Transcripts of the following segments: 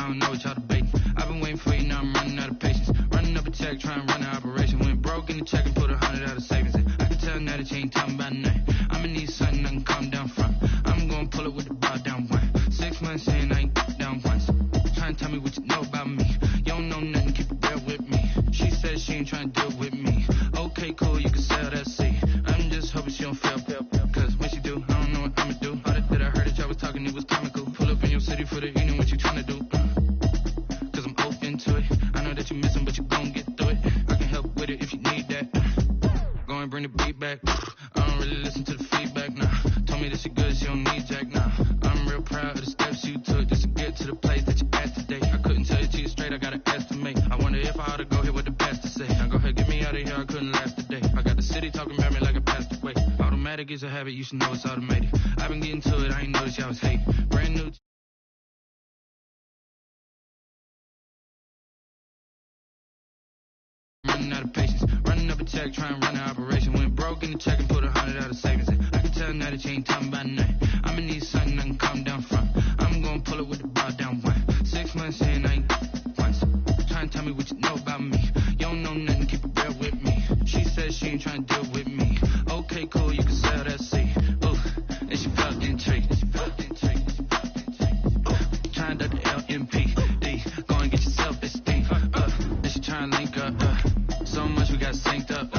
I don't know what y'all debating. I've been waiting for you, now I'm running out of patience. Running up a check, trying to run an operation. Went broke in the check and put 100 out of savings in. I can tell now that you ain't talking about nothing. I'ma need something I can calm down from. I'm gonna pull it with the bar down one. 6 months in, I ain't down once. Trying to tell me what you know about me. You don't know nothing, keep it real with me. She said she ain't trying to deal with me. Okay, cool, you can sell that seat. I'm just hoping she don't fail. Cause when she do, I don't know what I'ma do. All that I heard that y'all was talking, it was comical. Pull up in your city for the evening, what you trying to do? Cause I'm open to it. I know that you missing, but you gon' get through it. I can help with it if you need that. Go and bring the beat back. I don't really listen to the feedback, nah. Told me that she good, she don't need jack, nah. I'm real proud of the steps you took just to get to the place that you at today. I couldn't tell you to you straight, I gotta estimate. I wonder if I ought to go here with the best to say. Now go ahead, get me out of here, I couldn't last today. I got the city talking about me like I passed away. Automatic is a habit, you should know it's automated. I've been getting to it, I ain't noticed y'all was hating. Brand new. Running out of patience, running up a check, trying to run an operation. Went broke in the check and put 100 out of savings in. I can tell now that you ain't talking about nothing. I'ma need something I can calm down from. I'm gonna pull it with the bar down one. 6 months in, I ain't once. Trying to tell me what you know about me. You don't know nothing, keep it real with me. She said she ain't trying to deal with me. Okay, cool, you can sell that seat. Ooh, and she felt intrigued. Trying to the LMP. Go and get yourself this thing. And she trying to link up. So much we got synced up.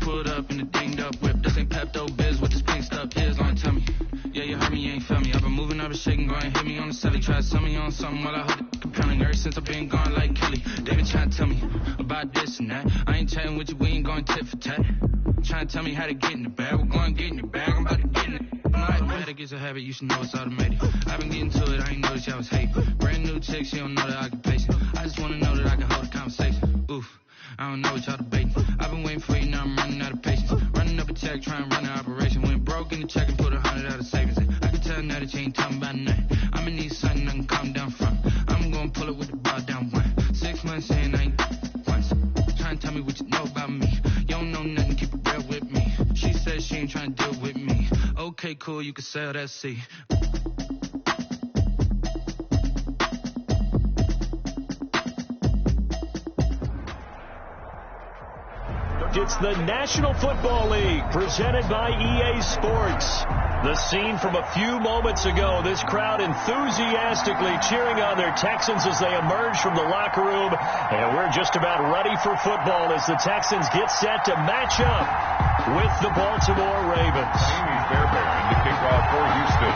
Pulled up in the dinged up whip. This ain't Pepto Biz with this pink stuff. Here's gonna tell me. Yeah, you heard me, you ain't felt me. I've been moving, I've been shaking, go and hit me on the celly. Try to sell me on something while I hold it compelling. Ever since I've been gone like Kelly. They been trying to tell me about this and that. I ain't chatting with you, we ain't going tit for tat. Trying to tell me how to get in the bag. We're going to get in the bag, I'm about to get in it. Automatic is a habit, you should know it's automated. I've been getting to it, I ain't noticed y'all was hating. Brand new chick, she don't know the occupation. I just wanna know that I can hold a conversation. Oof, I don't know what y'all debating. I've been waiting for you, now I'm running out of patience. Running up a check, trying to run an operation. Went broke in the check and put 100 out of savings in. I can tell now that you ain't talking about nothing. I'ma need something I can calm down from. I'm gonna pull it with the bar down one. 6 months in, I ain't once. Trying to tell me what you know about me. You don't know nothing, keep it real with me. She said she ain't trying to deal with me. Okay, cool, you can sell that seat. It's the National Football League presented by EA Sports. The scene from a few moments ago, this crowd enthusiastically cheering on their Texans as they emerge from the locker room. And we're just about ready for football as the Texans get set to match up with the Baltimore Ravens. Amy Fairbairn to kick off for Houston.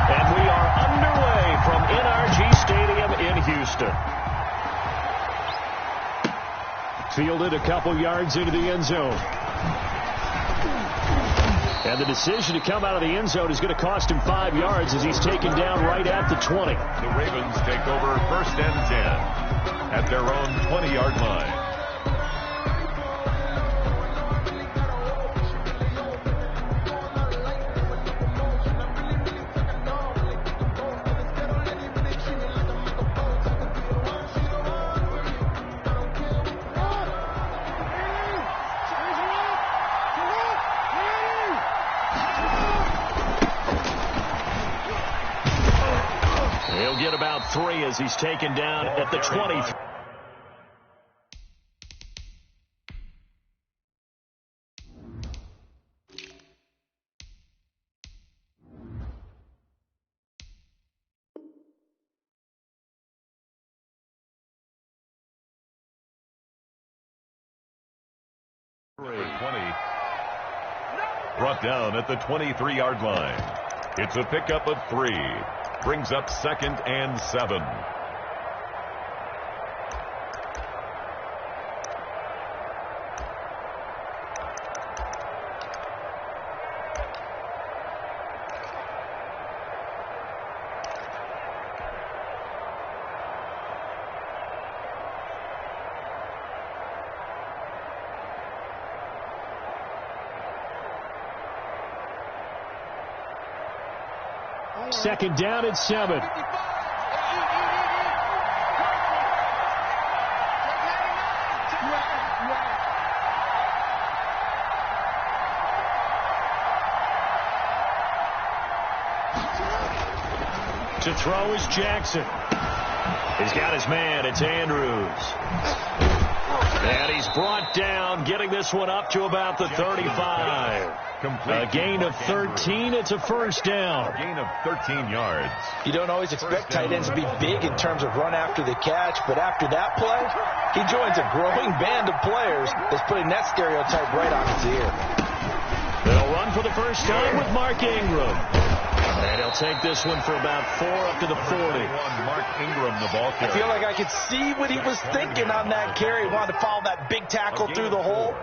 And we are underway from NRG Stadium in Houston. Fielded a couple yards into the end zone. And the decision to come out of the end zone is going to cost him 5 yards as he's taken down right at the 20. The Ravens take over 1st and 10 at their own 20-yard line. He'll get about 3 as he's taken down at the 20. Brought down at the 23-yard line. It's a pickup of 3. Brings up 2nd and 7. Second down at 7. To throw is Jackson. He's got his man. It's Andrews. And he's brought down, getting this one up to about the 35. A gain of 13. It's a first down. A gain of 13 yards. You don't always expect tight ends to be big in terms of run after the catch, but after that play, he joins a growing band of players that's putting that stereotype right on its ear. They'll run for the first time with Mark Ingram. And he'll take this one for about 4 up to the 40. Mark Ingram, the ball carrier. I feel like I could see what he was thinking on that carry. He wanted to follow that big tackle through the hole.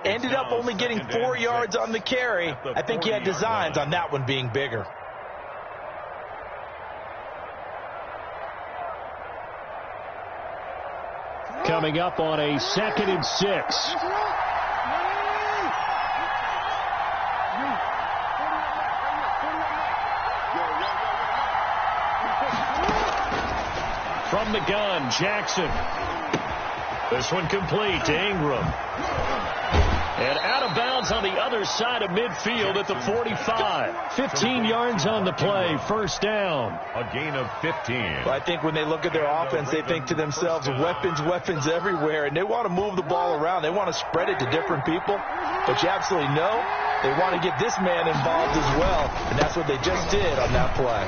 Ended up only getting 4 yards on the carry. I think he had designs on that one being bigger. Coming up on a 2nd and 6. From the gun, Jackson. This one complete to Ingram. And out of bounds on the other side of midfield at the 45. 15 yards on the play, first down. A gain of 15. Well, I think when they look at their offense, they think to themselves, weapons everywhere, and they want to move the ball around. They want to spread it to different people. But you absolutely know they want to get this man involved as well, and that's what they just did on that play.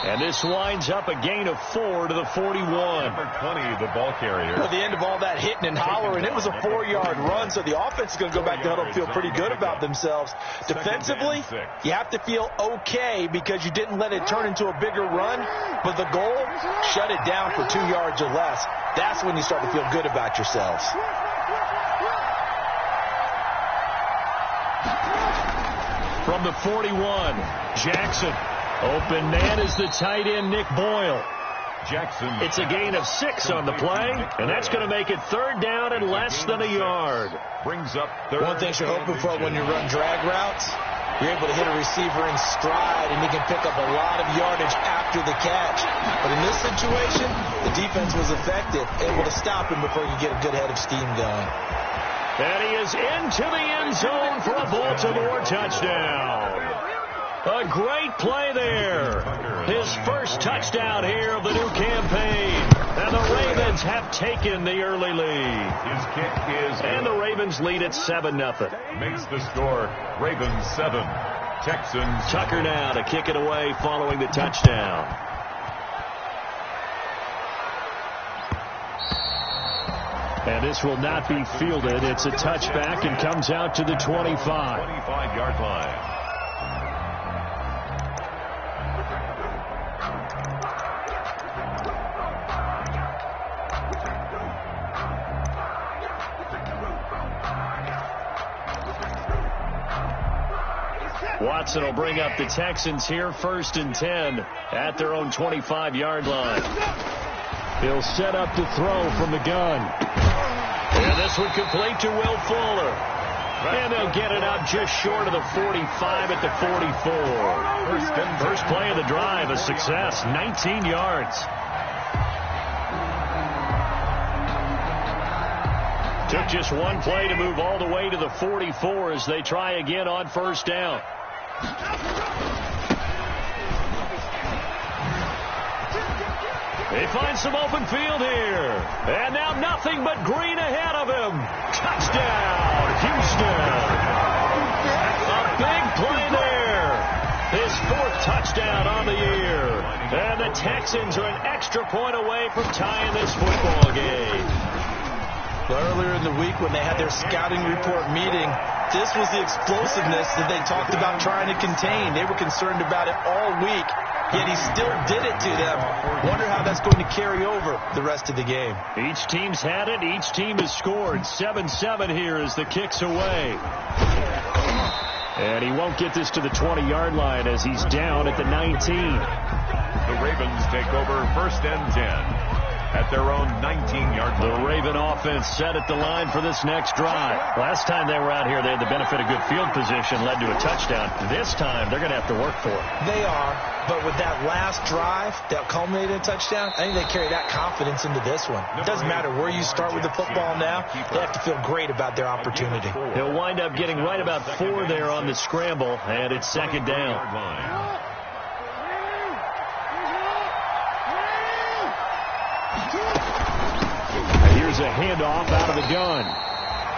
And this winds up a gain of 4 to the 41. Number 20, the ball carrier. At the end of all that hitting and hollering, it was a 4-yard run, so the offense is going to go back to huddle and feel pretty good about themselves. Defensively, you have to feel okay because you didn't let it turn into a bigger run, but the goal, shut it down for 2 yards or less. That's when you start to feel good about yourselves. From the 41, Jackson. Open man is the tight end, Nick Boyle. Jackson. It's a gain of 6 on the play, and that's going to make it 3rd down and less than a yard. Brings up 3rd. One thing you're hoping for when you run drag routes, you're able to hit a receiver in stride, and he can pick up a lot of yardage after the catch. But in this situation, the defense was effective, able to stop him before he could get a good head of steam going. And he is into the end zone for a Baltimore touchdown. A great play there. His first touchdown here of the new campaign. And the Ravens have taken the early lead. His kick is... And the Ravens lead at 7-0. Makes the score Ravens 7. Texans... Tucker now to kick it away following the touchdown. And this will not be fielded. It's a touchback and comes out to the 25. 25-yard line. Watson will bring up the Texans here, 1st and 10 at their own 25-yard line. He'll set up to throw from the gun. And this one complete to Will Fuller. And they'll get it out just short of the 45 at the 44. First play of the drive, a success, 19 yards. Took just one play to move all the way to the 44 as they try again on 1st down. They find some open field here. And now nothing but green ahead of him. Touchdown, Houston. A big play there. His 4th touchdown on the year. And the Texans are an extra point away from tying this football game. Earlier in the week when they had their scouting report meeting, this was the explosiveness that they talked about trying to contain. They were concerned about it all week, yet he still did it to them. Wonder how that's going to carry over the rest of the game. Each team's had it. Each team has scored. 7-7 here as the kick's away. And he won't get this to the 20-yard line as he's down at the 19. The Ravens take over 1st and 10. At their own 19-yard line. The Raven offense set at the line for this next drive. Last time they were out here, they had the benefit of good field position, led to a touchdown. This time, they're going to have to work for it. They are, but with that last drive that culminated in a touchdown, I think they carry that confidence into this one. It doesn't matter where you start with the football now, they have to feel great about their opportunity. They'll wind up getting right about 4 there on the scramble, and it's 2nd down. And here's a handoff out of the gun.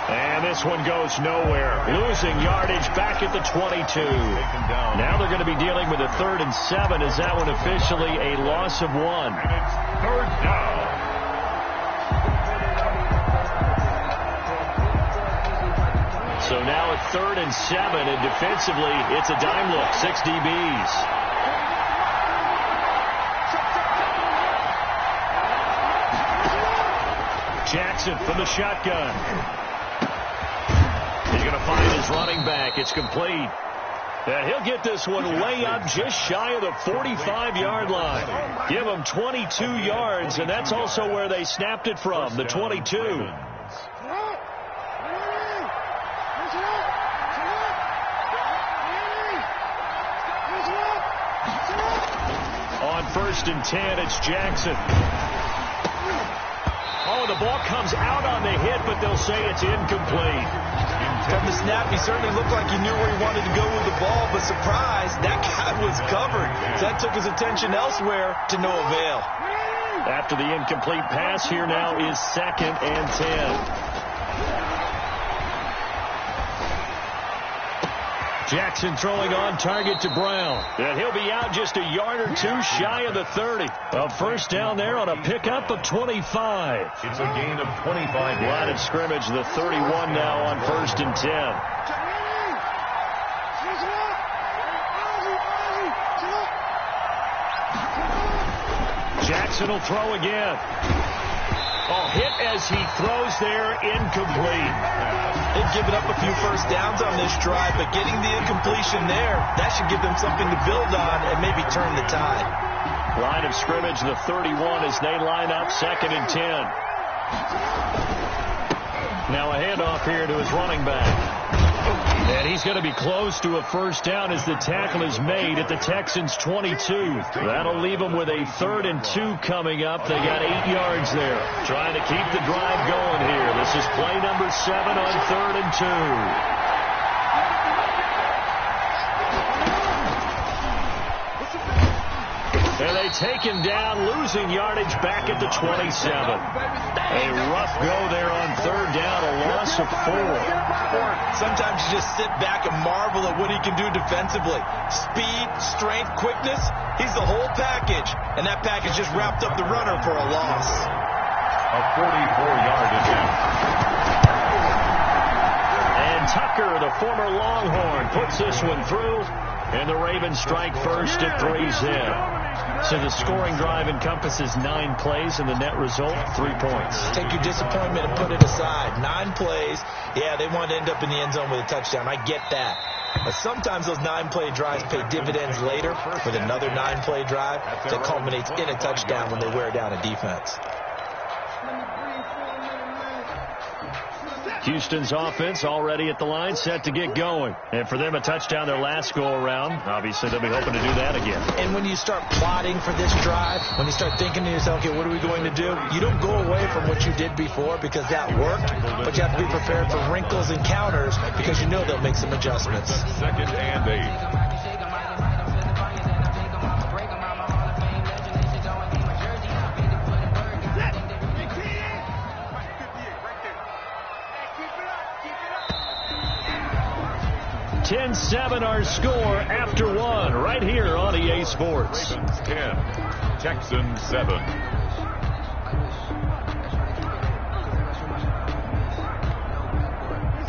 And this one goes nowhere. Losing yardage back at the 22. Now they're going to be dealing with a 3rd and 7. Is that one officially a loss of 1? And it's 3rd down. So now at 3rd and 7, and defensively, it's a dime look. 6 DBs. Jackson from the shotgun. He's going to find his running back. It's complete. And he'll get this one way up just shy of the 45-yard line. Give him 22 yards, and that's also where they snapped it from, the 22. On 1st and 10, it's Jackson. Oh, the ball comes out on the hit, but they'll say it's incomplete. From the snap, he certainly looked like he knew where he wanted to go with the ball, but surprise, that guy was covered. So that took his attention elsewhere to no avail. After the incomplete pass, here now is 2nd and 10. Jackson throwing on target to Brown. And he'll be out just a yard or 2 shy of the 30. A 1st down there on a pickup of 25. It's a gain of 25 yards. Line of scrimmage, the 31 now on 1st and 10. Jackson will throw again. Oh, hit as he throws there, incomplete. They've given up a few 1st downs on this drive, but getting the incompletion there, that should give them something to build on and maybe turn the tide. Line of scrimmage, the 31 as they line up 2nd and 10. Now a handoff here to his running back. And he's going to be close to a 1st down as the tackle is made at the Texans' 22. That'll leave them with a 3rd and 2 coming up. They got 8 yards there. Trying to keep the drive going here. This is play number 7 on 3rd and 2. And they take him down, losing yardage back at the 27. A rough go there on 3rd down, a loss of 4. Sometimes you just sit back and marvel at what he can do defensively. Speed, strength, quickness, he's the whole package. And that package just wrapped up the runner for a loss. A 44-yard attempt. And Tucker, the former Longhorn, puts this one through. And the Ravens strike first at 3's in. So the scoring drive encompasses 9 plays, and the net result, 3 points. Take your disappointment and put it aside. 9 plays. Yeah, they want to end up in the end zone with a touchdown. I get that. But sometimes those 9-play drives pay dividends later with another 9-play drive that culminates in a touchdown when they wear down a defense. Houston's offense already at the line, set to get going. And for them, a touchdown their last go-around. Obviously, they'll be hoping to do that again. And when you start plotting for this drive, when you start thinking to yourself, okay, what are we going to do? You don't go away from what you did before because that worked, but you have to be prepared for wrinkles and counters because you know they'll make some adjustments. 2nd and 8. (10-7) our score after 1 right here on EA Sports. Ravens 10, Texans 7.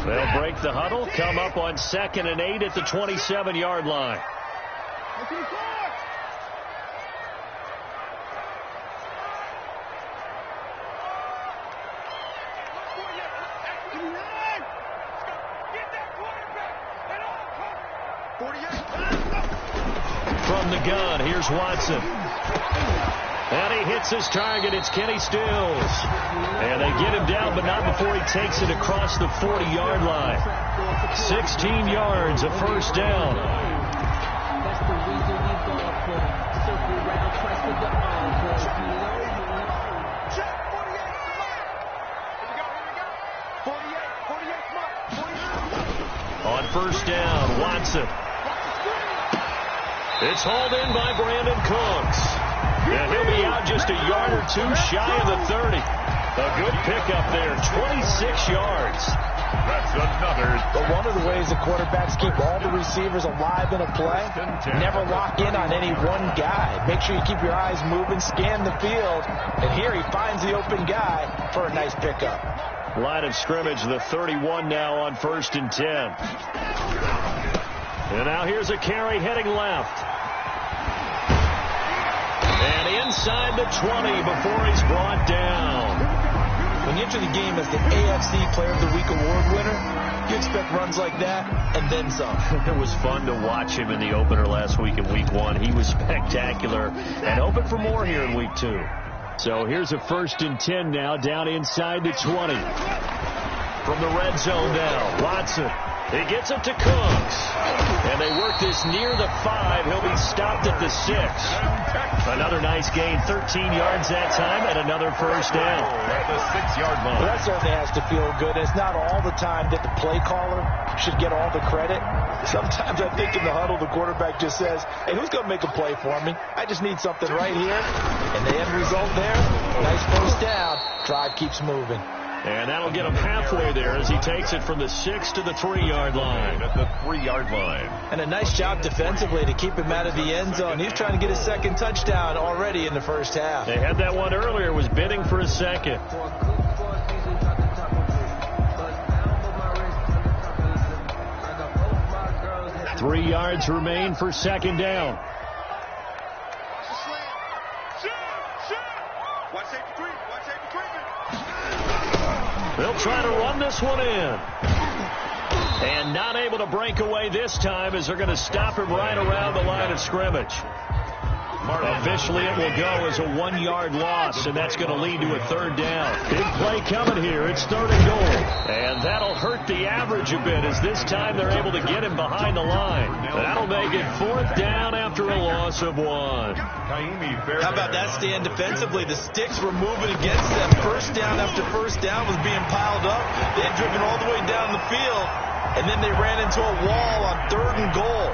They'll break the huddle, come up on 2nd and 8 at the 27-yard line. From the gun, here's Watson. And he hits his target. It's Kenny Stills. And they get him down, but not before he takes it across the 40-yard line. 16 yards, a 1st down. On 1st down, Watson. It's hauled in by Brandon Cooks. And he'll be out just a yard or two shy of the 30. A good pickup there, 26 yards. That's another. But one of the ways the quarterbacks keep all the receivers alive in a play, never lock in on any one guy. Make sure you keep your eyes moving, scan the field, and here he finds the open guy for a nice pickup. Line of scrimmage, the 31 now on 1st and 10. And now here's a carry heading left. And inside the 20 before he's brought down. When you enter the game as the AFC Player of the Week award winner, you expect runs like that and then some. It was fun to watch him in the opener last week in Week 1. He was spectacular and hoping for more here in Week 2. So here's a 1st and 10 now down inside the 20. From the red zone now, Watson. He gets it to Cooks. And they work this near the 5. He'll be stopped at the 6. Another nice gain, 13 yards that time, and another first down. At the 6-yard line. Well, that certainly has to feel good. It's not all the time that the play caller should get all the credit. Sometimes I think in the huddle, the quarterback just says, hey, who's going to make a play for me? I just need something right here. And the end result there, nice first down. Drive keeps moving. And that'll get him halfway there as he takes it from the 6 to the 3-yard line. At the 3-yard line. And a nice job defensively to keep him out of the end zone. He's trying to get his second touchdown already in the first half. They had that one earlier, was bidding for a second. 3 yards remain for second down. They'll try to run this one in. And not able to break away this time as they're going to stop him right around the line of scrimmage. Officially, it will go as a 1-yard loss, and that's going to lead to a third down. Big play coming here. It's 3rd and goal. And that'll hurt the average a bit as this time they're able to get him behind the line. That'll make it 4th down after a loss of 1. How about that stand defensively? The sticks were moving against them. First down after first down was being piled up. They had driven all the way down the field, and then they ran into a wall on 3rd and goal.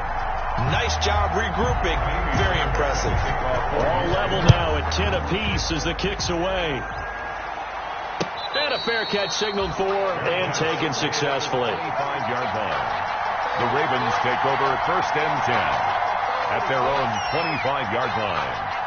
Nice job regrouping. Very impressive. All level now at 10 apiece as the kick's away. And a fair catch signaled for and taken successfully. 25-yard line. The Ravens take over 1st and 10 at their own 25-yard line.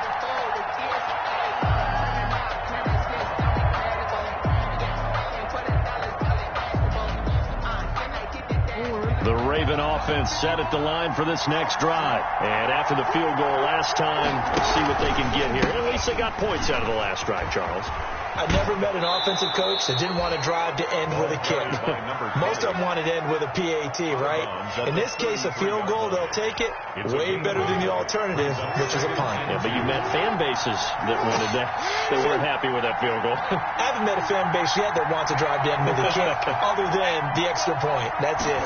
The Raven offense set at the line for this next drive. And after the field goal last time, we'll see what they can get here. At least they got points out of the last drive, Charles. I never met an offensive coach that didn't want to drive to end with a kick. Most of them wanted to end with a PAT, right? In this case, a field goal, they'll take it. Way better than the alternative, which is a punt. Yeah, but you met fan bases that wanted that. They weren't happy with that field goal. I haven't met a fan base yet that wants to drive to end with a kick, other than the extra point. That's it.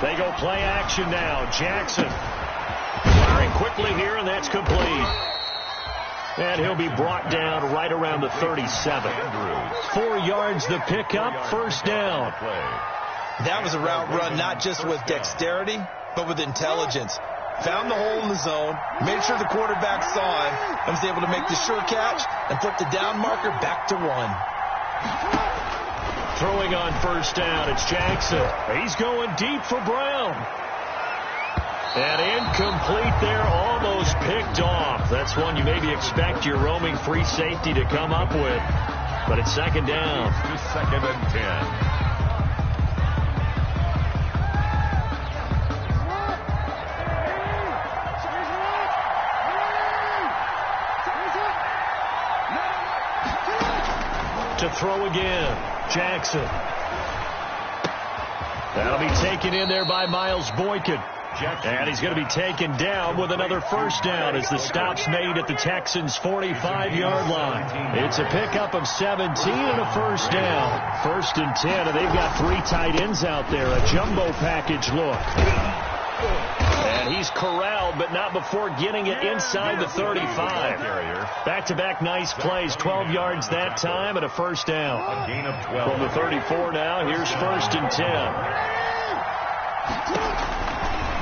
They go play action now. Jackson firing quickly here, and that's complete. And he'll be brought down right around the 37. 4 yards the pickup, first down. That was a route run not just with dexterity, but with intelligence. Found the hole in the zone, made sure the quarterback saw him, and was able to make the sure catch and flip the down marker back to 1. Throwing on first down, it's Jackson. He's going deep for Brown. And incomplete there, almost picked off. That's one you maybe expect your roaming free safety to come up with. But it's second down. It's 2nd and 10. To throw again, Jackson. That'll be taken in there by Miles Boykin. And he's going to be taken down with another first down as the stop's made at the Texans' 45-yard line. It's a pickup of 17 and a first down. 1st and 10, and they've got 3 tight ends out there. A jumbo package look. And he's corralled, but not before getting it inside the 35. Back-to-back nice plays, 12 yards that time and a first down. A gain of 12. From the 34 now, here's 1st and 10.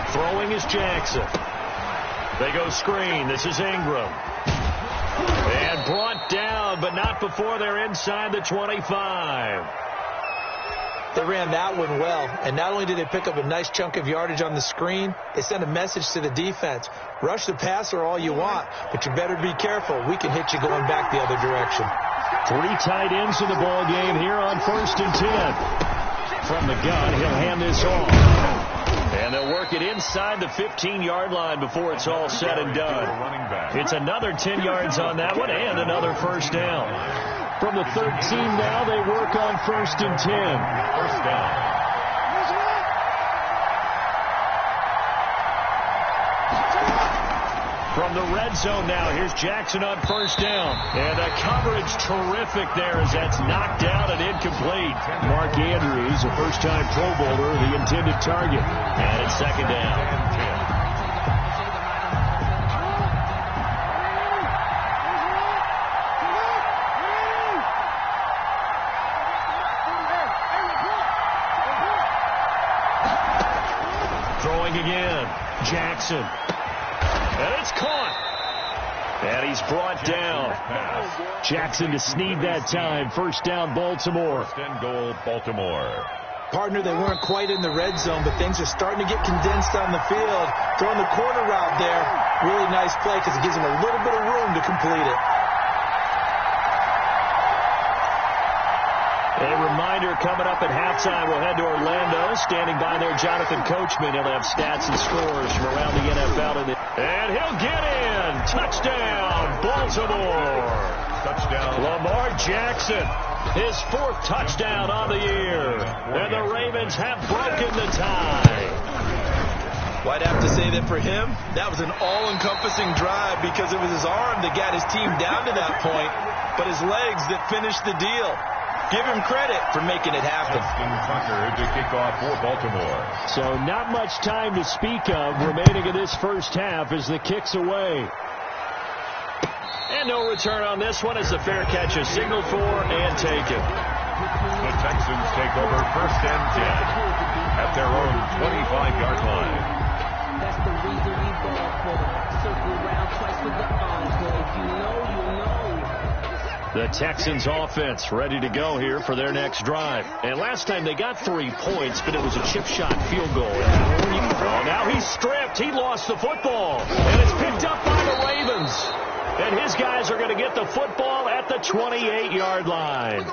Throwing is Jackson. They go screen. This is Ingram. And brought down, but not before they're inside the 25. They ran that one well, and not only did they pick up a nice chunk of yardage on the screen, they sent a message to the defense. Rush the passer all you want, but you better be careful. We can hit you going back the other direction. 3 tight ends in the ball game here on 1st and 10. From the gun, he'll hand this off. And they'll work it inside the 15-yard line before it's all said and done. It's another 10 yards on that one and another first down. From the 13 now, they work on 1st and 10. First down. From the red zone now, here's Jackson on 1st down. And the coverage terrific there as that's knocked down and incomplete. Mark Andrews, a first-time Pro Bowler, the intended target. And it's 2nd down. Again, Jackson. And it's caught. And he's brought down. Jackson to Snead that time. First down, Baltimore. 1st and goal, Baltimore. Partner, they weren't quite in the red zone, but things are starting to get condensed on the field. Throwing the corner route there. Really nice play because it gives them a little bit of room to complete it. A reminder coming up at halftime, we'll head to Orlando. Standing by there, Jonathan Coachman. He'll have stats and scores from around the NFL. And he'll get in. Touchdown, Baltimore. Touchdown. Lamar Jackson, his 4th touchdown on the year. And the Ravens have broken the tie. Well, I'd have to say that for him, that was an all-encompassing drive because it was his arm that got his team down to that point, but his legs that finished the deal. Give him credit for making it happen. Justin Tucker to kick off for Baltimore. So not much time to speak of remaining in this first half as the kick's away. And no return on this one as the fair catch is signaled for and taken. The Texans take over 1st and 10 at their own 25-yard line. That's the reason we ball for them. Circle around twice with the encore. If you know, you know. The Texans offense ready to go here for their next drive. And last time they got 3 points, but it was a chip shot field goal. Oh, now he's stripped. He lost the football. And it's picked up by the Ravens. And his guys are going to get the football at the 28-yard line.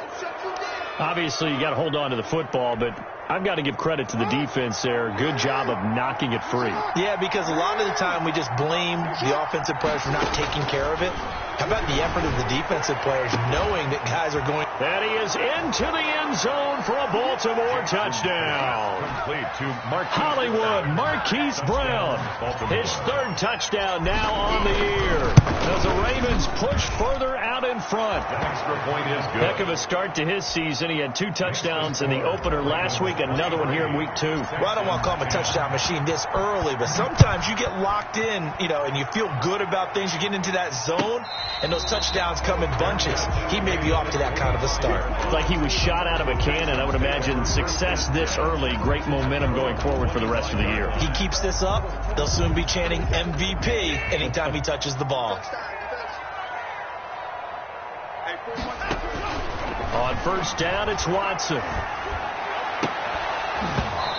Obviously, you got to hold on to the football, but I've got to give credit to the defense there. Good job of knocking it free. Yeah, because a lot of the time we just blame the offensive players for not taking care of it. How about the effort of the defensive players knowing that guys are going? And he is into the end zone for a Baltimore touchdown. Complete to Hollywood Marquise Brown. His 3rd touchdown now on the year. As the Ravens push further out in front. The extra point is good. Heck of a start to his season. He had 2 touchdowns in the opener last week, another one here in week 2. Well, I don't want to call him a touchdown machine this early, but sometimes you get locked in, and you feel good about things. You get into that zone, and those touchdowns come in bunches. He may be off to that kind of a start. It's like he was shot out of a cannon. I would imagine success this early, great momentum going forward for the rest of the year. He keeps this up, they'll soon be chanting MVP anytime he touches the ball. On 1st down, it's Watson.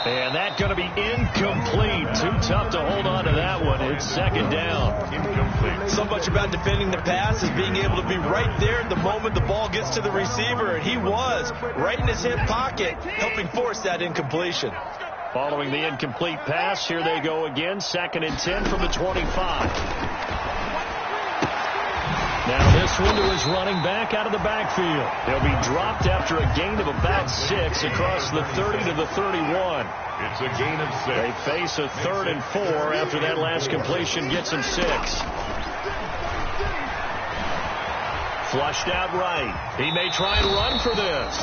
And that's going to be incomplete. Too tough to hold on to that one. It's 2nd down. Incomplete. So much about defending the pass is being able to be right there at the moment the ball gets to the receiver. And he was right in his hip pocket, helping force that incompletion. Following the incomplete pass, here they go again. 2nd and 10 from the 25. Now this one to his running back out of the backfield. He'll be dropped after a gain of about 6 across the 30 to the 31. It's a gain of 6. They face a 3rd and 4 after that last completion gets him 6. Flushed out right. He may try and run for this.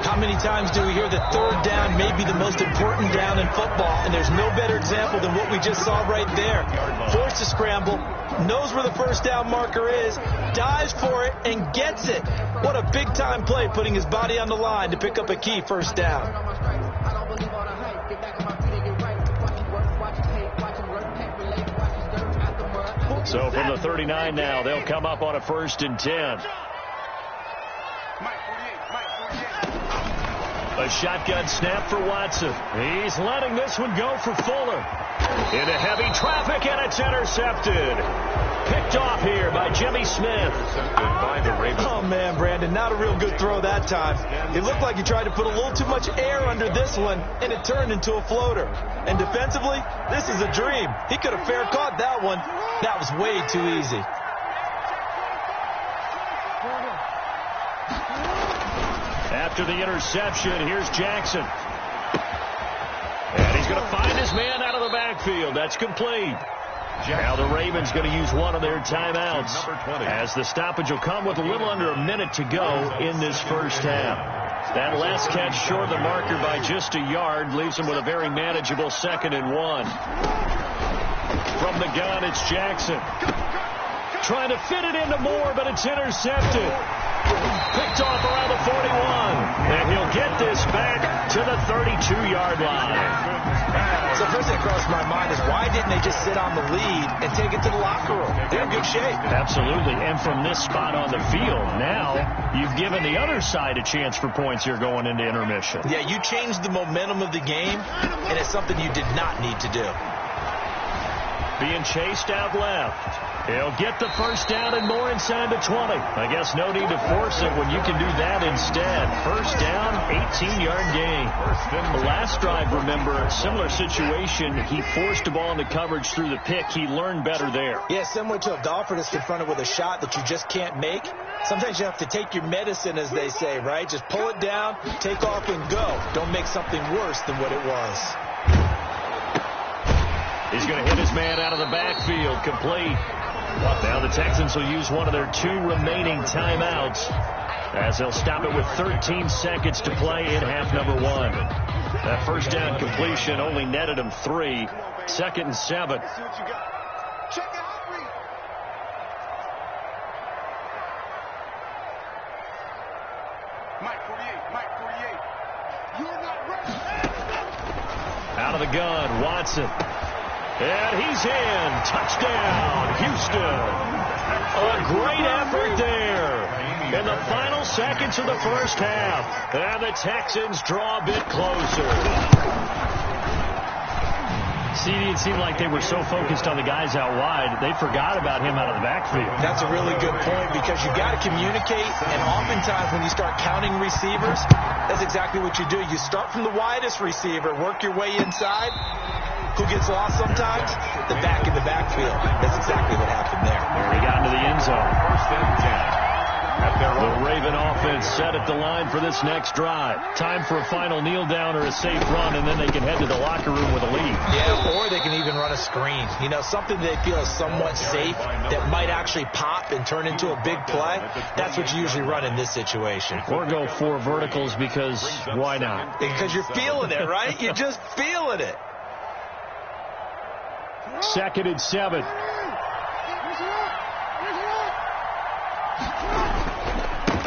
How many times do we hear that 3rd down may be the most important down in football? And there's no better example than what we just saw right there. Forced to scramble, knows where the 1st down marker is, dives for it, and gets it. What a big-time play, putting his body on the line to pick up a key 1st down. So from the 39 now, they'll come up on a 1st and 10. A shotgun snap for Watson. He's letting this one go for Fuller. Into heavy traffic, and it's intercepted. Picked off here by Jimmy Smith. Oh, man, Brandon, not a real good throw that time. It looked like he tried to put a little too much air under this one, and it turned into a floater. And defensively, this is a dream. He could have fair caught that one. That was way too easy. After the interception, here's Jackson. And he's going to find his man out of the backfield. That's complete. Now the Ravens going to use one of their timeouts, as the stoppage will come with a little under a minute to go in this first half. That last catch short of the marker by just a yard leaves him with a very manageable 2nd and 1. From the gun, it's Jackson. Trying to fit it into Moore, but it's intercepted. Picked off around the 41. And he'll get this back to the 32-yard line. So first thing that crossed my mind is, why didn't they just sit on the lead and take it to the locker room? They're in good shape. Absolutely. And from this spot on the field, now you've given the other side a chance for points here going into intermission. Yeah, you changed the momentum of the game, and it's something you did not need to do. Being chased out left. He'll get the first down and more inside the 20. I guess no need to force it when you can do that instead. First down, 18-yard gain. The last drive, remember, similar situation. He forced the ball into coverage through the pick. He learned better there. Yeah, similar to if Dolphins is confronted with a shot that you just can't make. Sometimes you have to take your medicine, as they say, right? Just pull it down, take off, and go. Don't make something worse than what it was. He's going to hit his man out of the backfield, complete. Now the Texans will use one of their 2 remaining timeouts, as they'll stop it with 13 seconds to play in half number 1. That first down completion only netted him 3. 2nd and 7. Out of the gun, Watson. And he's in. Touchdown, Houston. A great effort there in the final seconds of the first half. And the Texans draw a bit closer. See, it seemed like they were so focused on the guys out wide, they forgot about him out of the backfield. That's a really good point, because you got to communicate, and oftentimes when you start counting receivers, that's exactly what you do. You start from the widest receiver, work your way inside. Who gets lost sometimes? The back in the backfield. That's exactly what happened there. He got into the end zone. 1st and 10. The Raven offense set at the line for this next drive. Time for a final kneel down or a safe run, and then they can head to the locker room with a lead. Yeah, or they can even run a screen. You know, something they feel is somewhat safe that might actually pop and turn into a big play. That's what you usually run in this situation. Or go 4 verticals, because why not? Because you're feeling it, right? You're just feeling it. 2nd and 7.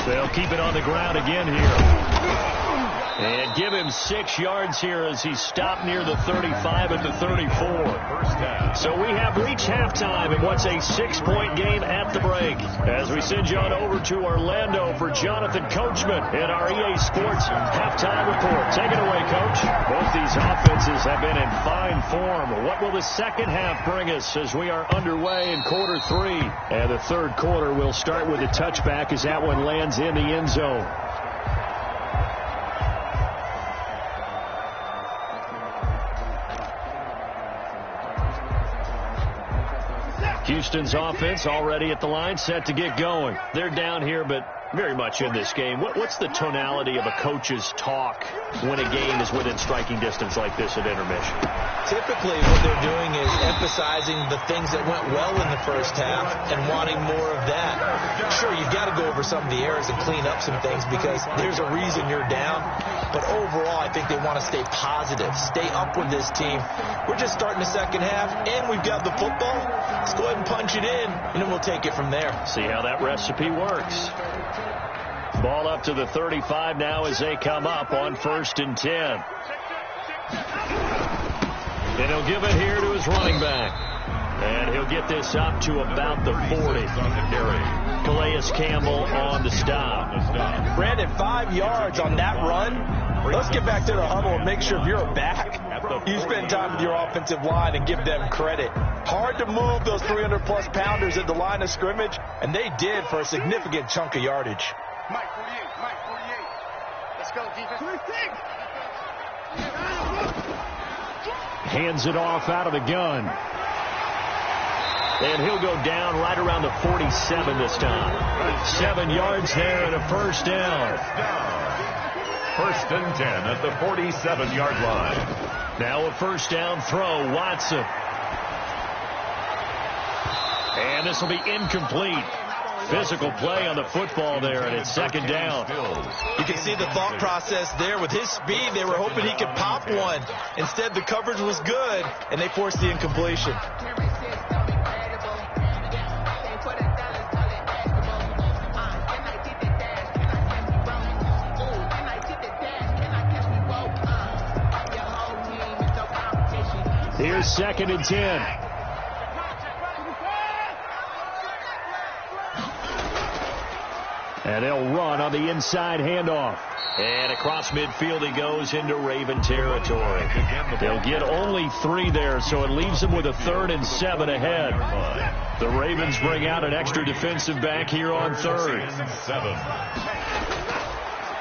They'll keep it on the ground again here. And give him 6 yards here as he stopped near the 35 at the 34. So we have reached halftime in what's a 6-point game at the break. As we send you on over to Orlando for Jonathan Coachman in our EA Sports halftime report. Take it away, Coach. Both these offenses have been in fine form. What will the second half bring us as we are underway in quarter 3? And the third quarter will start with a touchback as that one lands in the end zone. Houston's offense already at the line, set to get going. They're down here, but very much in this game. What's the tonality of a coach's talk when a game is within striking distance like this at intermission? Typically, what they're doing is emphasizing the things that went well in the first half and wanting more of that. Sure, you've got to go over some of the errors and clean up some things because there's a reason you're down. But overall, I think they want to stay positive, stay up with this team. We're just starting the second half, and we've got the football. Let's go ahead and punch it in, and then we'll take it from there. See how that recipe works. Ball up to the 35 now as they come up on 1st and 10. And he'll give it here to his running back. And he'll get this up to about the 40. Calais Campbell on the stop. Brandon, 5 yards on that run. Let's get back to the huddle and make sure if you're a back, you spend time with your offensive line and give them credit. Hard to move those 300-plus pounders at the line of scrimmage, and they did for a significant chunk of yardage. Mike 48. Let's go, defense. Hands it off out of the gun. And he'll go down right around the 47 this time. 7 yards there and a first down. First and 10 at the 47-yard line. Now a first down throw, Watson. And this will be incomplete. Physical play on the football there, and it's second down. You can see the thought process there. With his speed, they were hoping he could pop one. Instead, the coverage was good, and they forced the incompletion. Here's second and 10. And they'll run on the inside handoff. And across midfield he goes into Raven territory. They'll get only 3 there, so it leaves them with a 3rd and 7 ahead. The Ravens bring out an extra defensive back here on 3rd.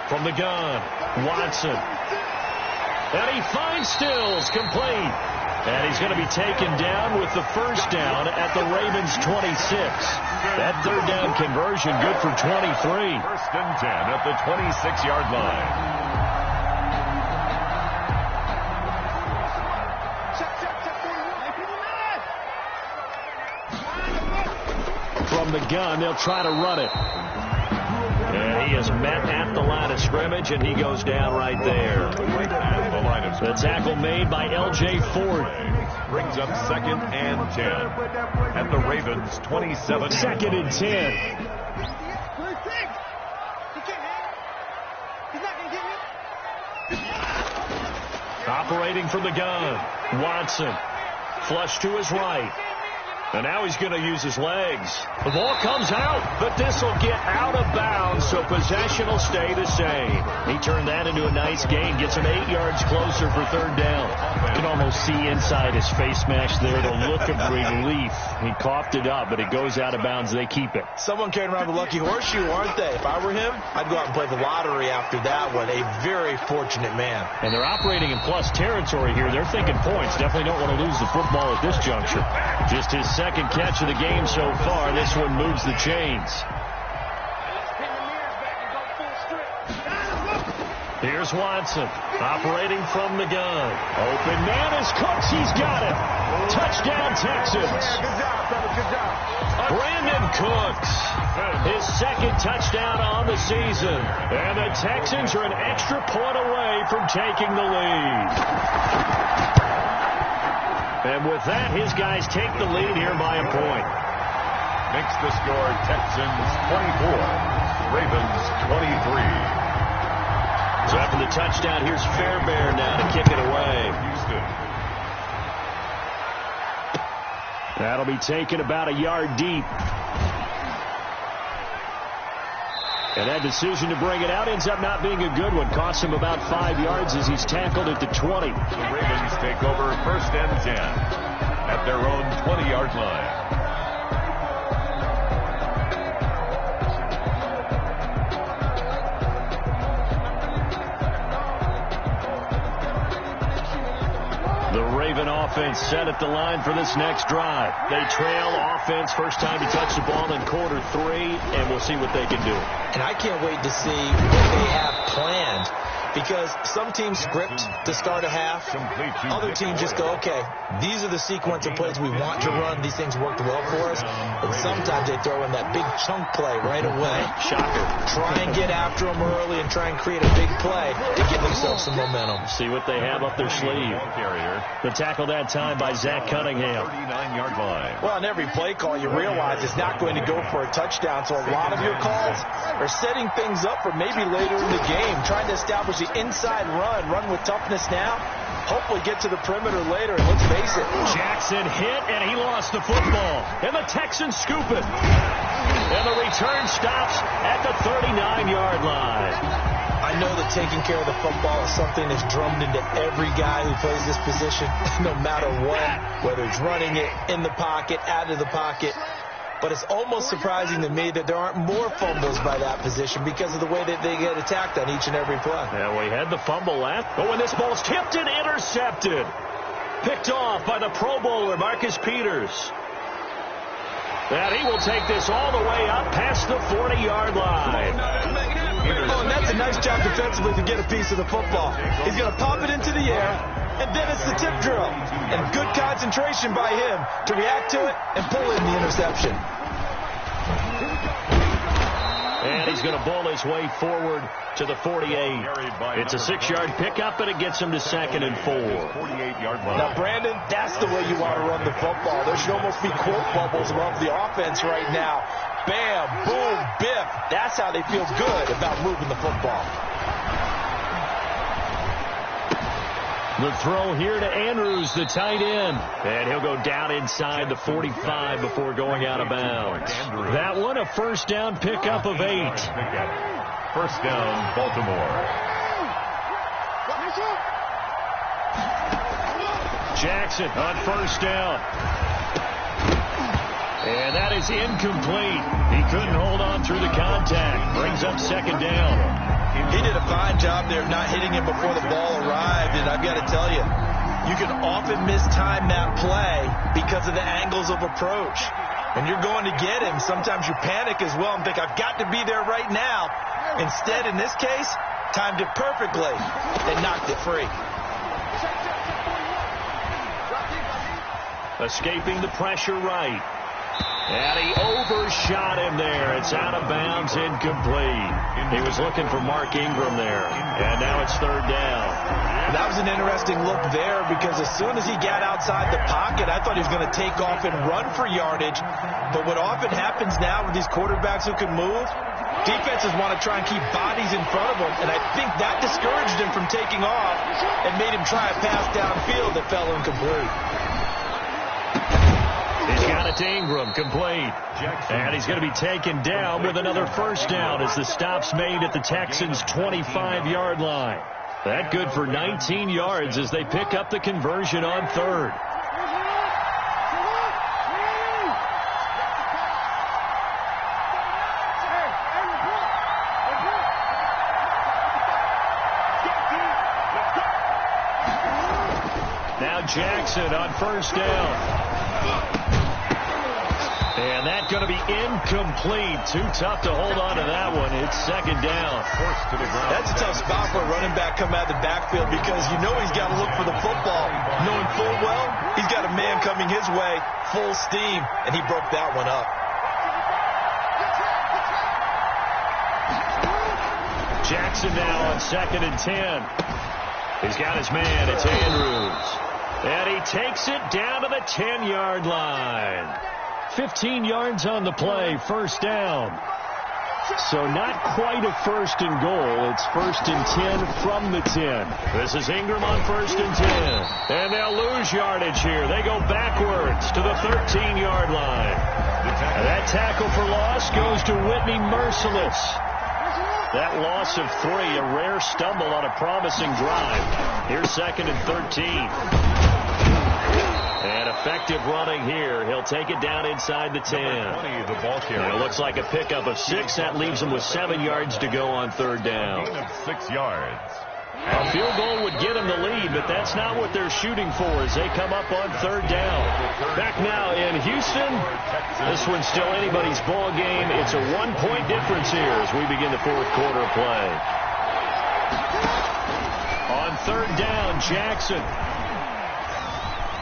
From the gun, Watson. And he finds Stills, complete. And he's going to be taken down with the first down at the Ravens 26. That third down conversion good for 23. First and 10 at the 26-yard line. From the gun, they'll try to run it. And he is met at the line of scrimmage, and he goes down right there. The tackle made by L.J. Ford. Brings up second and 10 at the Ravens 27. Second and 10. Operating from the gun, Watson. Flush to his right. And now he's going to use his legs. The ball comes out, but this will get out of bounds, so possession will stay the same. He turned that into a nice gain, gets him 8 yards closer for third down. You can almost see inside his face mask there the look of relief. He coughed it up, but it goes out of bounds. They keep it. Someone carrying around the lucky horseshoe, aren't they? If I were him, I'd go out and play the lottery after that one. A very fortunate man. And they're operating in plus territory here. They're thinking points. Definitely don't want to lose the football at this juncture. Just his second catch of the game so far. This one moves the chains. Here's Watson operating from the gun. Open man is Cooks. He's got it. Touchdown Texans. Good job. Brandon Cooks, his second touchdown on the season. And the Texans are an extra point away from taking the lead. And with that, his guys take the lead here by a point. Makes the score Texans 24, Ravens 23. So after the touchdown, here's Fairbairn now to kick it away. That'll be taken about a yard deep. And that decision to bring it out ends up not being a good one. Costs him about 5 yards as he's tackled at the 20. The Ravens take over first and 10 at their own 20-yard line. The Raven offense set at the line for this next drive. They trail offense first time to touch the ball in quarter 3, and we'll see what they can do. And I can't wait to see what they have planned, because some teams script to start a half. Other teams just go, okay, these are the sequence of plays we want to run. These things worked well for us. But sometimes they throw in that big chunk play right away. Shocker. Try and get after them early and try and create a big play to give themselves some momentum. See what they have up their sleeve. The tackle that time by Zach Cunningham. 39-yard line. Well, on every play call, you realize it's not going to go for a touchdown. So a lot of your calls are setting things up for maybe later in the game, trying to establish the inside run with toughness now. hopefully get to the perimeter later. And let's face it. Jackson hit, and he lost the football. And the Texans scoop it. And the return stops at the 39-yard line. I know that taking care of the football is something that's drummed into every guy who plays this position, no matter what, whether it's running it, in the pocket, out of the pocket. But it's almost surprising to me that there aren't more fumbles by that position because of the way that they get attacked on each and every play. Yeah, we had the fumble last. But when this ball's tipped and intercepted. Picked off by the Pro Bowler, Marcus Peters. And he will take this all the way up past the 40-yard line. Oh, and that's a nice job defensively to get a piece of the football. He's going to pop it into the air, and then it's the tip drill. And good concentration by him to react to it and pull in the interception. And he's going to bowl his way forward to the 48. It's a 6-yard pickup, and it gets him to 2nd and 4. Now, Brandon, that's the way you want to run the football. There should almost be quote bubbles above the offense right now. Bam, boom, biff. That's how they feel good about moving the football. The throw here to Andrews, the tight end. And he'll go down inside the 45 before going out of bounds. That one, a first down pickup of 8. First down, Baltimore. Jackson on first down. And that is incomplete. He couldn't hold on through the contact. Brings up 2nd down. He did a fine job there not hitting him before the ball arrived. And I've got to tell you, you can often mistime that play because of the angles of approach. When you're going to get him, sometimes you panic as well and think, I've got to be there right now. Instead, in this case, timed it perfectly and knocked it free. Escaping the pressure right. And he overshot him there. It's out of bounds, incomplete. He was looking for Mark Ingram there. And now it's 3rd down. That was an interesting look there because as soon as he got outside the pocket, I thought he was going to take off and run for yardage. But what often happens now with these quarterbacks who can move, defenses want to try and keep bodies in front of them. And I think that discouraged him from taking off and made him try a pass downfield that fell incomplete. He's got it to Ingram, complete. And he's going to be taken down with another first down as the stop's made at the Texans' 25-yard line. That good for 19 yards as they pick up the conversion on 3rd. Now Jackson on first down. And that's going to be incomplete. Too tough to hold on to that one. It's 2nd down. That's a tough spot for a running back coming out of the backfield because you know he's got to look for the football. Knowing full well, he's got a man coming his way, full steam, and he broke that one up. Jackson now on 2nd and 10. He's got his man. It's Andrews. And he takes it down to the 10-yard line. 15 yards on the play, first down. So not quite a 1st and goal. It's 1st and 10 from the 10. This is Ingram on 1st and 10. And they'll lose yardage here. They go backwards to the 13-yard line. And that tackle for loss goes to Whitney Merciless. That loss of 3, a rare stumble on a promising drive. Here's 2nd and 13. And effective running here. He'll take it down inside the 10. And it looks like a pickup of 6. That leaves him with 7 yards to go on 3rd down. 6 yards. A field goal would get him the lead, but that's not what they're shooting for as they come up on 3rd down. Back now in Houston. This one's still anybody's ball game. It's a 1-point difference here as we begin the 4th quarter of play. On 3rd down, Jackson.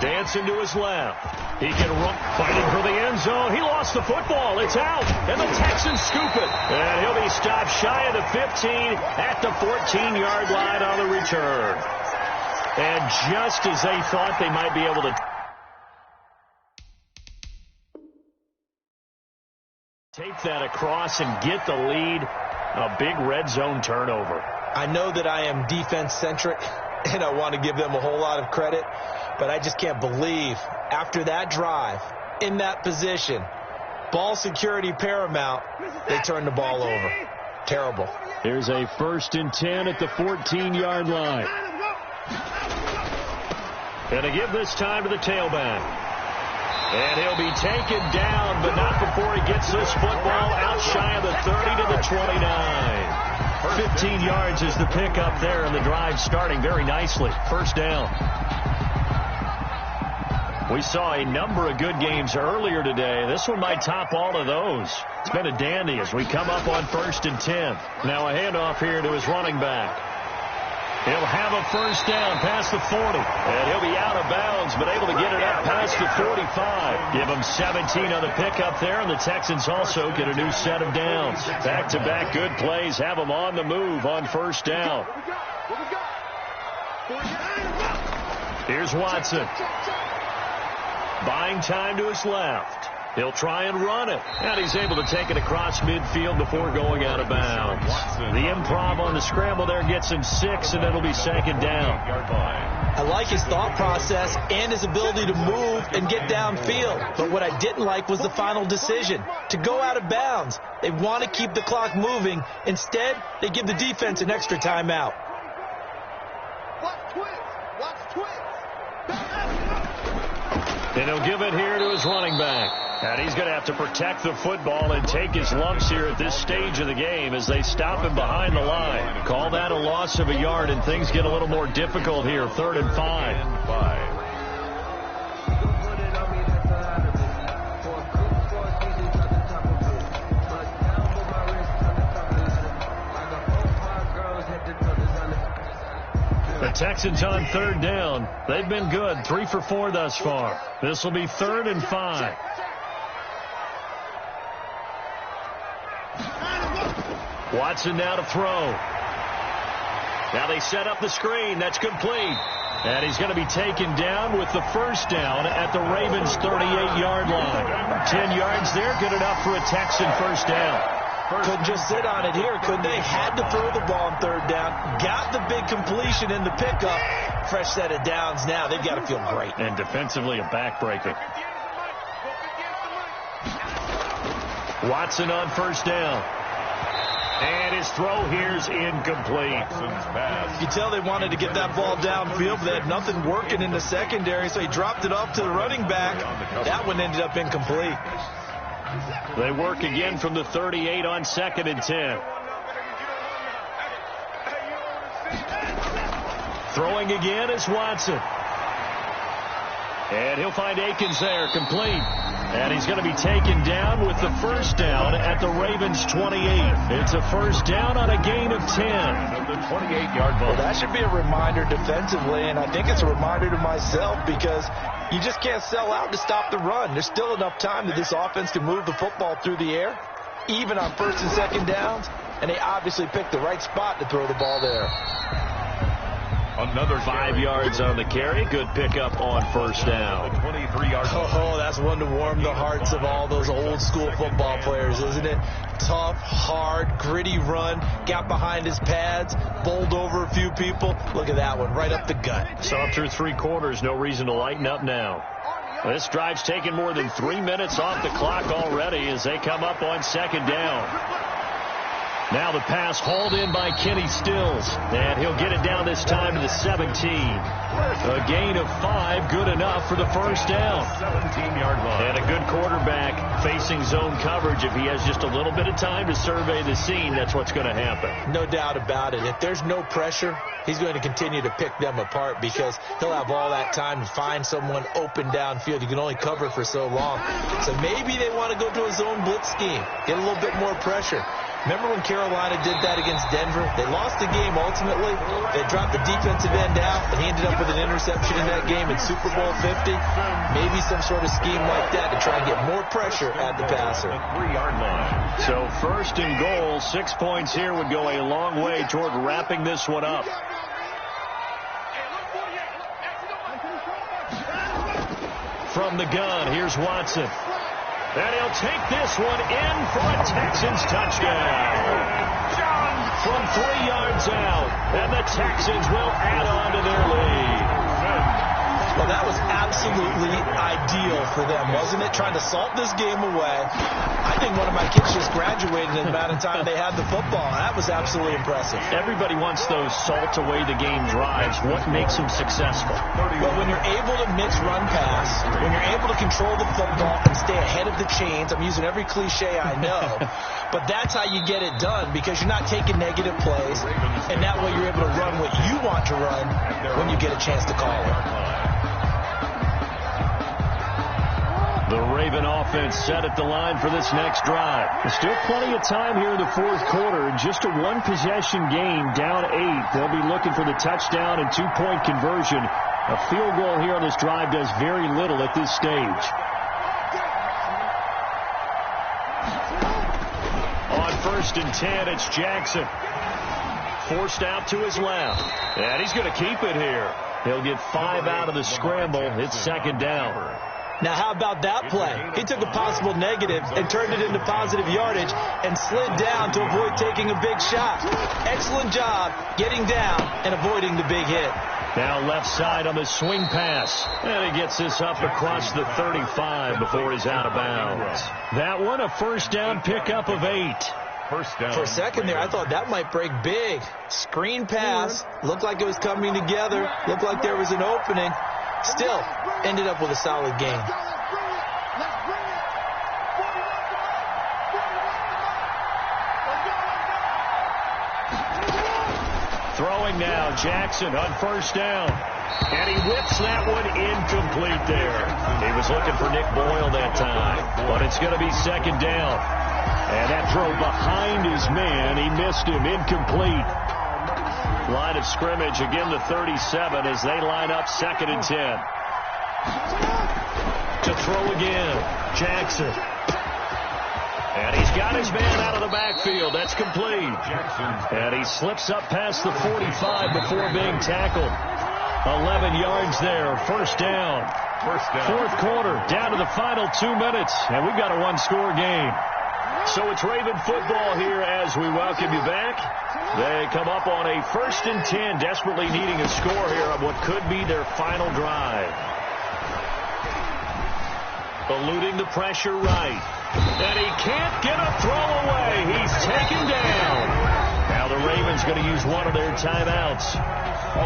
Dancing to his left. He can run, fighting for the end zone. He lost the football. It's out. And the Texans scoop it. And he'll be stopped shy of the 15 at the 14-yard line on the return. And just as they thought they might be able to take that across and get the lead, a big red zone turnover. I know that I am defense-centric, and I want to give them a whole lot of credit, but I just can't believe after that drive, in that position, ball security paramount, they turned the ball over. Terrible. Here's a 1st and 10 at the 14-yard line. And to give this time to the tailback. And he'll be taken down, but not before he gets this football out shy of the 30 to the 29. 15 yards is the pickup there, and the drive starting very nicely. 1st down. We saw a number of good games earlier today. This one might top all of those. It's been a dandy as we come up on 1st and 10. Now a handoff here to his running back. He'll have a 1st down past the 40. And he'll be out of bounds, but able to get it up past the 45. Give him 17 on the pickup there, and the Texans also get a new set of downs. Back-to-back good plays have them on the move on 1st down. Here's Watson. Buying time to his left. He'll try and run it. And he's able to take it across midfield before going out of bounds. The improv on the scramble there gets him 6, and it'll be 2nd down. I like his thought process and his ability to move and get downfield. But what I didn't like was the final decision, to go out of bounds. They want to keep the clock moving. Instead, they give the defense an extra timeout. And he'll give it here to his running back. And he's going to have to protect the football and take his lumps here at this stage of the game as they stop him behind the line. Call that a loss of a yard, and things get a little more difficult here. 3rd and 5. The Texans on 3rd down. They've been good. 3 for 4 thus far. This will be 3rd and 5. Watson now to throw. Now they set up the screen. That's complete. And he's going to be taken down with the 1st down at the Ravens' 38-yard line. 10 yards there. Good enough for a Texan 1st down. Couldn't just sit on it here, could they? Had to throw the ball on 3rd down. Got the big completion in the pickup. Fresh set of downs now. They've got to feel great. And defensively a backbreaker. Watson on 1st down. And his throw here's incomplete. You can tell they wanted to get that ball downfield, but they had nothing working in the secondary, so he dropped it off to the running back. That one ended up incomplete. They work again from the 38 on 2nd and 10. Throwing again is Watson. And he'll find Akins there, complete. And he's going to be taken down with the 1st down at the Ravens' 28. It's a 1st down on a gain of 10. The 28-yard ball. Well, that should be a reminder defensively, and I think it's a reminder to myself because you just can't sell out to stop the run. There's still enough time that this offense can move the football through the air, even on 1st and 2nd downs, and they obviously picked the right spot to throw the ball there. Another 5 yards on the carry. Good pickup on 1st down. 23-yard. Oh, that's one to warm the hearts of all those old school football players, isn't it? Tough, hard, gritty run. Got behind his pads, bowled over a few people. Look at that one, right up the gut. Saw through 3 quarters. No reason to lighten up now. This drive's taken more than 3 minutes off the clock already as they come up on 2nd down. Now the pass hauled in by Kenny Stills, and he'll get it down this time to the 17. A gain of 5, good enough for the 1st down. 17-yard line. And a good quarterback facing zone coverage. If he has just a little bit of time to survey the scene, that's what's going to happen. No doubt about it. If there's no pressure, he's going to continue to pick them apart because he'll have all that time to find someone open downfield. You can only cover for so long. So maybe they want to go to a zone blitz scheme, get a little bit more pressure. Remember when Carolina did that against Denver? They lost the game ultimately. They dropped the defensive end out, and he ended up with an interception in that game in Super Bowl 50. Maybe some sort of scheme like that to try and get more pressure at the passer. 3-yard line. So 1st and goal, 6 points here would go a long way toward wrapping this one up. From the gun, here's Watson. And he'll take this one in for a Texans touchdown. from 3 yards out, and the Texans will add on to their lead. Well, that was absolutely ideal for them, wasn't it? Trying to salt this game away. I think one of my kids just graduated in the amount of time they had the football. That was absolutely impressive. Everybody wants those salt away the game drives. What makes them successful? Well, when you're able to mix run pass, when you're able to control the football and stay ahead of the chains, I'm using every cliche I know, but that's how you get it done, because you're not taking negative plays, and that way you're able to run what you want to run when you get a chance to call it. The Raven offense set at the line for this next drive. There's still plenty of time here in the fourth quarter. Just a one-possession game, down 8. They'll be looking for the touchdown and two-point conversion. A field goal here on this drive does very little at this stage. On 1st and 10, it's Jackson. Forced out to his left. And he's going to keep it here. He'll get 5 out of the scramble. It's 2nd down. Now, how about that play? He took a possible negative and turned it into positive yardage and slid down to avoid taking a big shot. Excellent job getting down and avoiding the big hit. Now left side on the swing pass. And he gets this up across the 35 before he's out of bounds. That one, a first down pickup of 8. First down. For a second there, I thought that might break big. Screen pass. Looked like it was coming together. Looked like there was an opening. Still, ended up with a solid game. Throwing now, Jackson on first down. And he whips that one incomplete there. He was looking for Nick Boyle that time, but it's going to be 2nd down. And that throw behind his man, he missed him, incomplete. Line of scrimmage, again the 37 as they line up 2nd and 10. To throw again, Jackson. And he's got his man out of the backfield. That's complete. And he slips up past the 45 before being tackled. 11 yards there, first down. Fourth quarter, down to the final 2 minutes, and we've got a one-score game. So it's Raven football here as we welcome you back. They come up on a 1st and 10, desperately needing a score here on what could be their final drive. Eluding the pressure right. And he can't get a throw away. He's taken down. Now the Ravens going to use one of their timeouts.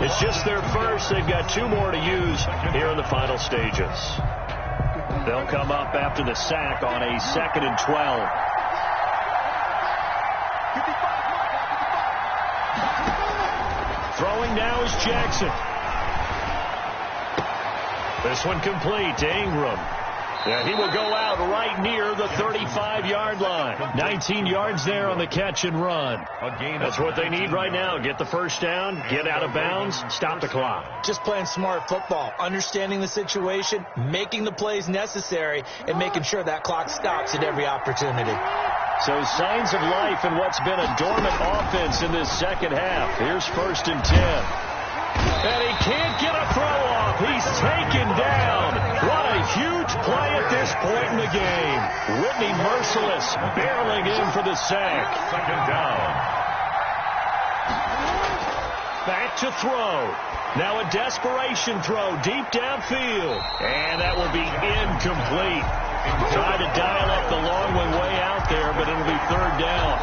It's just their first. They've got 2 more to use here in the final stages. They'll come up after the sack on a 2nd and 12. Throwing now is Jackson. This one complete to Ingram. And he will go out right near the 35-yard line. 19 yards there on the catch and run. That's what they need right now. Get the first down, get out of bounds, stop the clock. Just playing smart football, understanding the situation, making the plays necessary, and making sure that clock stops at every opportunity. So signs of life in what's been a dormant offense in this second half. Here's 1st and 10. And he can't get a throw off. He's taken down. What a huge play at this point in the game. Whitney Merciless barreling in for the sack. 2nd down. Back to throw. Now a desperation throw deep downfield. And that will be incomplete. Tried to dial up the long one way out there, but it'll be 3rd down.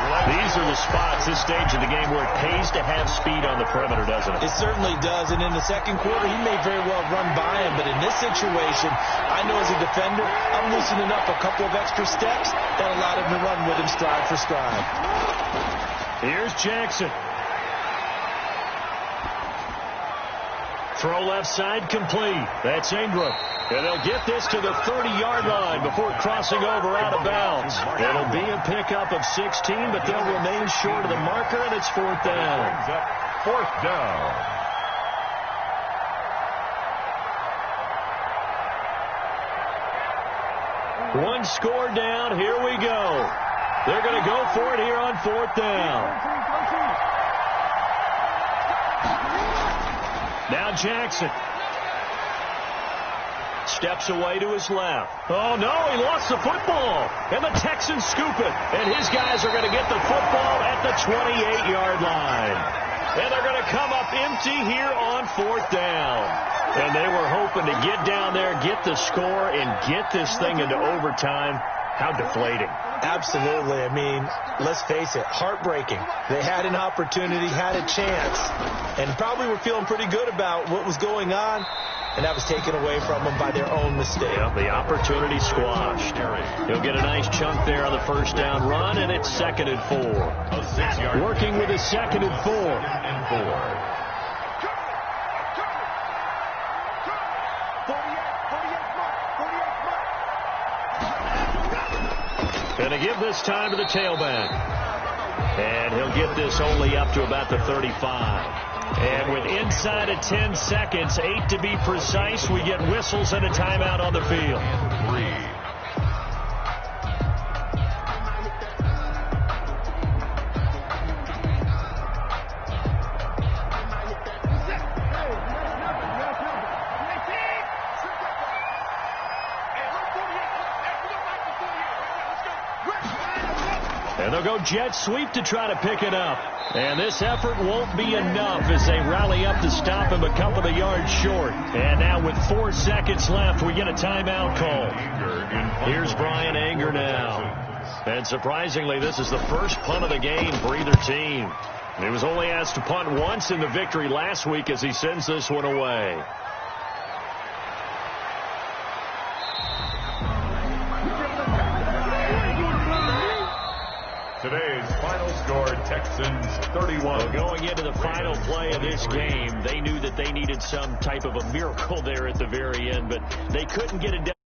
These are the spots, this stage of the game, where it pays to have speed on the perimeter, doesn't it? It certainly does, and in the second quarter, he may very well run by him, but in this situation, I know as a defender, I'm loosening up a couple of extra steps that allowed him to run with him stride for stride. Here's Jackson. Throw left side complete. That's Ingram. And they'll get this to the 30-yard line before crossing over out of bounds. It'll be a pickup of 16, but they'll remain short of the marker, and it's 4th down. 4th down. One score down. Here we go. They're going to go for it here on 4th down. Now Jackson. steps away to his left. Oh, no, he lost the football. And the Texans scoop it. And his guys are going to get the football at the 28-yard line. And they're going to come up empty here on 4th down. And they were hoping to get down there, get the score, and get this thing into overtime. How deflating. Absolutely. I mean, let's face it, heartbreaking. They had an opportunity, had a chance, and probably were feeling pretty good about what was going on, and that was taken away from them by their own mistake. Yeah, the opportunity squashed. He'll get a nice chunk there on the 1st down run, and it's 2nd and 4. A 6-yard Working with his 2nd and 4. and 4. Going to give this time to the tailback. And he'll get this only up to about the 35. And with inside of 10 seconds, 8 to be precise, we get whistles and a timeout on the field. 3. And they'll go jet sweep to try to pick it up. And this effort won't be enough as they rally up to stop him a couple of yards short. And now with 4 seconds left, we get a timeout call. Here's Brian Anger now. And surprisingly, this is the first punt of the game for either team. And he was only asked to punt once in the victory last week as he sends this one away. Today's final score, Texans 31. Well, going into the final play of this game, they knew that they needed some type of a miracle there at the very end, but they couldn't get it done.